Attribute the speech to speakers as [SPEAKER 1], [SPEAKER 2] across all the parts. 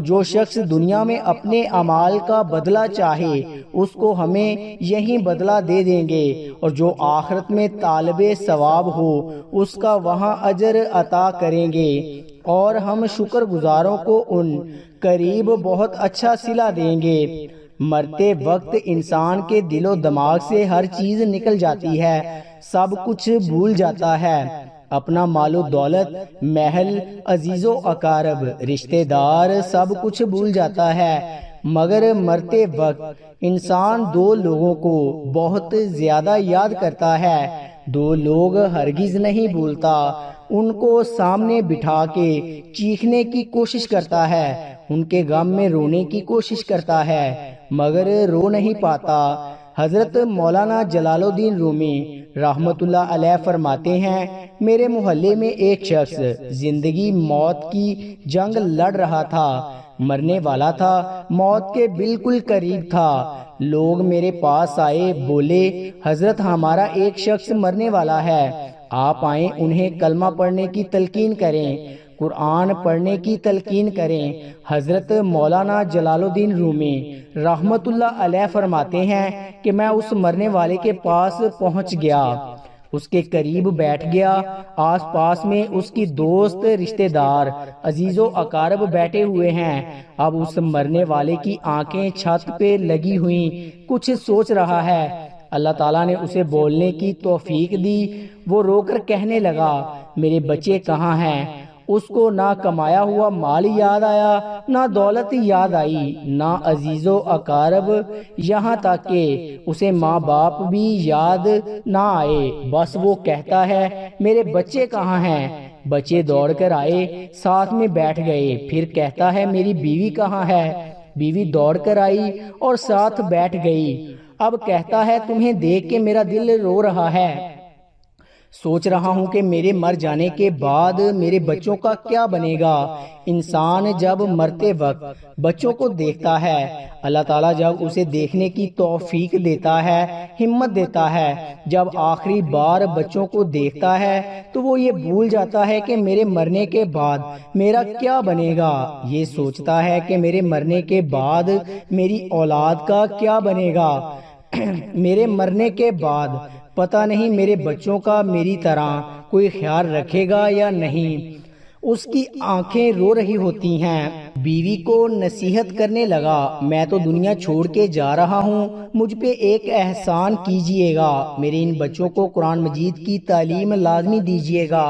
[SPEAKER 1] جو شخص دنیا میں اپنے اعمال کا بدلہ چاہے اس کو ہمیں یہیں بدلہ دے دیں گے، اور جو آخرت میں طالب ثواب ہو اس کا وہاں اجر عطا کریں گے، اور ہم شکر گزاروں کو ان قریب بہت اچھا صلہ دیں گے۔ مرتے وقت انسان کے دل و دماغ سے ہر چیز نکل جاتی ہے، سب کچھ بھول جاتا ہے، اپنا مال و دولت، محل، عزیز و اقارب، رشتہ دار، سب کچھ بھول جاتا ہے، مگر مرتے وقت انسان دو لوگوں کو بہت زیادہ یاد کرتا ہے۔ دو لوگ ہرگز نہیں بھولتا، ان کو سامنے بٹھا کے چیخنے کی کوشش کرتا ہے، ان کے غم میں رونے کی کوشش کرتا ہے، مگر رو نہیں پاتا۔ حضرت مولانا جلال الدین رومی رحمت اللہ علیہ فرماتے ہیں، میرے محلے میں ایک شخص زندگی موت کی جنگ لڑ رہا تھا، مرنے والا تھا، موت کے بالکل قریب تھا۔ لوگ میرے پاس آئے، بولے حضرت ہمارا ایک شخص مرنے والا ہے، آپ آئیں انہیں کلمہ پڑھنے کی تلقین کریں، قرآن پڑھنے کی تلقین کریں۔ حضرت مولانا جلال الدین رومی رحمت اللہ علیہ فرماتے ہیں کہ میں اس مرنے والے کے پاس پہنچ گیا، اس کے قریب بیٹھ گیا، آس پاس میں اس کی دوست، رشتہ دار، عزیز و اقارب بیٹھے ہوئے ہیں۔ اب اس مرنے والے کی آنکھیں چھت پہ لگی ہوئیں، کچھ سوچ رہا ہے۔ اللہ تعالیٰ نے اسے بولنے کی توفیق دی، وہ رو کر کہنے لگا، میرے بچے کہاں ہیں؟ اس کو نہ کمایا ہوا مال یاد آیا، نہ دولت یاد آئی، نہ عزیز و اقارب، یہاں تک کہ اسے ماں باپ بھی یاد نہ آئے، بس وہ کہتا ہے میرے بچے کہاں ہیں؟ بچے دوڑ کر آئے، ساتھ میں بیٹھ گئے، پھر کہتا ہے میری بیوی کہاں ہے؟ بیوی دوڑ کر آئی اور ساتھ بیٹھ گئی، اب کہتا ہے تمہیں دیکھ کے میرا دل رو رہا ہے، سوچ رہا ہوں کہ میرے مر جانے کے بعد میرے بچوں کا کیا بنے گا۔ انسان جب مرتے وقت بچوں کو دیکھتا ہے، اللہ تعالیٰ جب اسے دیکھنے کی توفیق دیتا ہے، ہمت دیتا ہے، جب آخری بار بچوں کو دیکھتا ہے تو وہ یہ بھول جاتا ہے کہ میرے مرنے کے بعد میرا کیا بنے گا، یہ سوچتا ہے کہ میرے مرنے کے بعد میری اولاد کا کیا بنے گا، میرے مرنے کے بعد پتہ نہیں میرے بچوں کا میری طرح کوئی خیال رکھے گا یا نہیں۔ اس کی آنکھیں رو رہی ہوتی ہیں۔ بیوی کو نصیحت کرنے لگا، میں تو دنیا چھوڑ کے جا رہا ہوں، مجھ پہ ایک احسان کیجئے گا، میرے ان بچوں کو قرآن مجید کی تعلیم لازمی دیجئے گا۔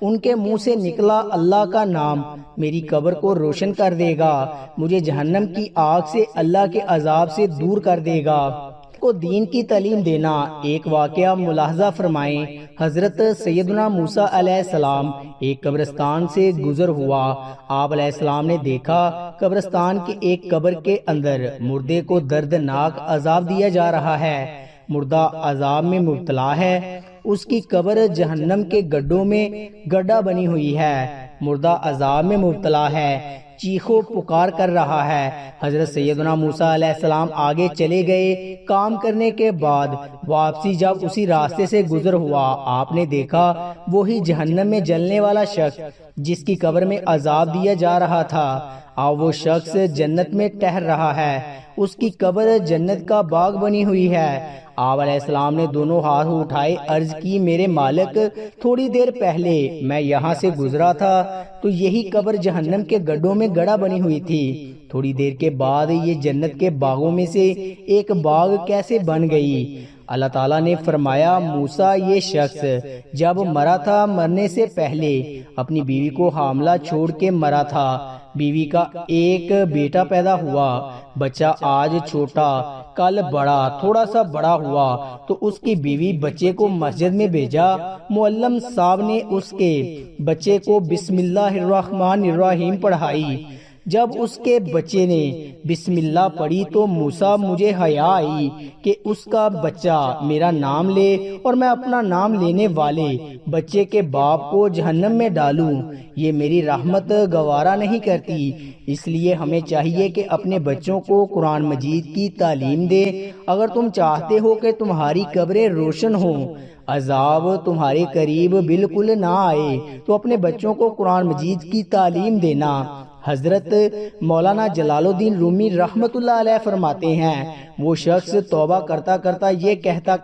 [SPEAKER 1] ان کے منہ سے نکلا اللہ کا نام میری قبر کو روشن کر دے گا، مجھے جہنم کی آگ سے اللہ کے عذاب سے دور کر دے گا۔ کو دین کی تعلیم دینا۔ ایک واقعہ ملاحظہ فرمائیں، حضرت سیدنا موسیٰ علیہ السلام ایک قبرستان سے گزر ہوا، آپ علیہ السلام نے دیکھا قبرستان کے ایک قبر کے اندر مردے کو دردناک عذاب دیا جا رہا ہے، مردہ عذاب میں مبتلا ہے، اس کی قبر جہنم کے گڈھوں میں گڈھا بنی ہوئی ہے، مردہ عذاب میں مبتلا ہے، چیخو پکار کر رہا ہے۔ حضرت سیدنا موسیٰ علیہ السلام آگے چلے گئے، کام کرنے کے بعد واپسی جب اسی راستے سے گزر ہوا، آپ نے دیکھا وہی جہنم میں جلنے والا شخص جس کی قبر میں عذاب دیا جا رہا تھا، اب وہ شخص جنت میں ٹہر رہا ہے، اس کی قبر جنت کا باغ بنی ہوئی ہے۔ آپ علیہ السلام نے دونوں ہاتھ اٹھائے، عرض کی میرے مالک، تھوڑی دیر پہلے میں یہاں سے گزرا تھا تو یہی قبر جہنم کے گڈھوں میں گڑھا بنی ہوئی تھی، تھوڑی دیر کے بعد یہ جنت کے باغوں میں سے ایک باغ کیسے بن گئی؟ اللہ تعالیٰ نے فرمایا، موسیٰ یہ شخص جب مرا تھا مرنے سے پہلے اپنی بیوی کو حاملہ چھوڑ کے مرا تھا، بیوی کا ایک بیٹا پیدا ہوا، بچہ آج چھوٹا کل بڑا، تھوڑا سا بڑا ہوا تو اس کی بیوی بچے کو مسجد میں بھیجا، معلم صاحب نے اس کے بچے کو بسم اللہ الرحمن الرحیم پڑھائی، جب اس کے بچے نے بسم اللہ پڑھی تو موسیٰ مجھے حیا آئی کہ اس کا بچہ میرا نام لے اور میں اپنا نام لینے والے بچے کے باپ کو جہنم میں ڈالوں، یہ میری رحمت گوارا نہیں کرتی، اس لیے ہمیں چاہیے کہ اپنے بچوں کو قرآن مجید کی تعلیم دے۔ اگر تم چاہتے ہو کہ تمہاری قبریں روشن ہوں، عذاب تمہارے قریب بالکل نہ آئے، تو اپنے بچوں کو قرآن مجید کی تعلیم دینا۔ حضرت مولانا جلال الدین رومی رحمت اللہ علیہ فرماتے ہیں وہ شخص توبہ کرتا کرتا یہ کہتا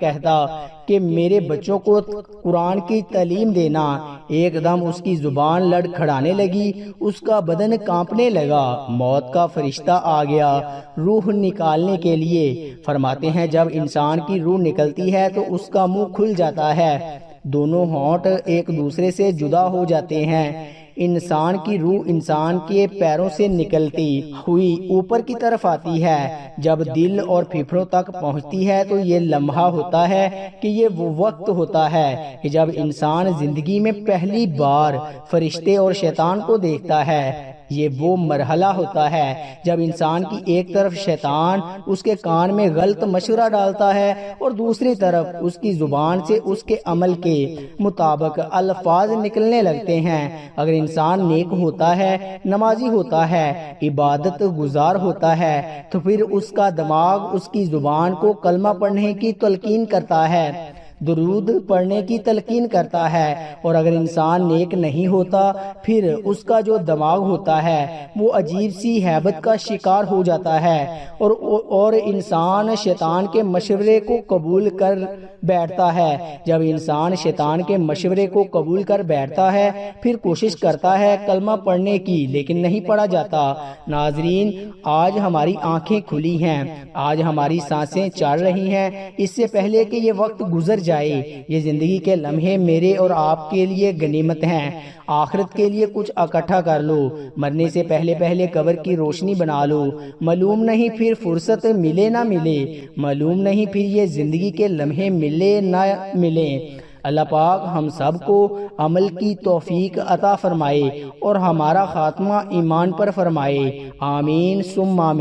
[SPEAKER 1] کہ میرے بچوں کو قرآن کی تعلیم دینا، ایک دم اس کی زبان لڑکھڑانے لگی، اس کا بدن کانپنے لگا، موت کا فرشتہ آ گیا روح نکالنے کے لیے۔ فرماتے ہیں جب انسان کی روح نکلتی ہے تو اس کا منہ کھل جاتا ہے، دونوں ہونٹ ایک دوسرے سے جدا ہو جاتے ہیں، انسان کی روح انسان کے پیروں سے نکلتی ہوئی اوپر کی طرف آتی ہے، جب دل اور پھیپھڑوں تک پہنچتی ہے تو یہ لمحہ ہوتا ہے کہ یہ وہ وقت ہوتا ہے کہ جب انسان زندگی میں پہلی بار فرشتے اور شیطان کو دیکھتا ہے۔ یہ وہ مرحلہ ہوتا ہے جب انسان کی ایک طرف شیطان اس کے کان میں غلط مشورہ ڈالتا ہے اور دوسری طرف اس کی زبان سے اس کے عمل کے مطابق الفاظ نکلنے لگتے ہیں۔ اگر انسان نیک ہوتا ہے، نمازی ہوتا ہے، عبادت گزار ہوتا ہے تو پھر اس کا دماغ اس کی زبان کو کلمہ پڑھنے کی تلقین کرتا ہے، درود پڑھنے کی تلقین کرتا ہے، اور اگر انسان نیک نہیں ہوتا پھر اس کا جو دماغ ہوتا ہے وہ عجیب سی ہیبت کا شکار ہو جاتا ہے اور انسان شیطان کے مشورے کو قبول کر بیٹھتا ہے۔ جب انسان شیطان کے مشورے کو قبول کر بیٹھتا ہے پھر کوشش کرتا ہے کلمہ پڑھنے کی لیکن نہیں پڑھا جاتا۔ ناظرین، آج ہماری آنکھیں کھلی ہیں، آج ہماری سانسیں چل رہی ہیں، اس سے پہلے کہ یہ وقت گزر جائے یہ زندگی کے لمحے میرے اور آپ کے لیے غنیمت ہیں۔ آخرت کے لیے کچھ اکٹھا کر لو، مرنے سے پہلے قبر کی روشنی بنا لو، معلوم نہیں پھر فرصت ملے نہ ملے، معلوم نہیں پھر یہ زندگی کے لمحے ملے نہ ملے۔ اللہ پاک ہم سب کو عمل کی توفیق عطا فرمائے اور ہمارا خاتمہ ایمان پر فرمائے، آمین ثم آمین۔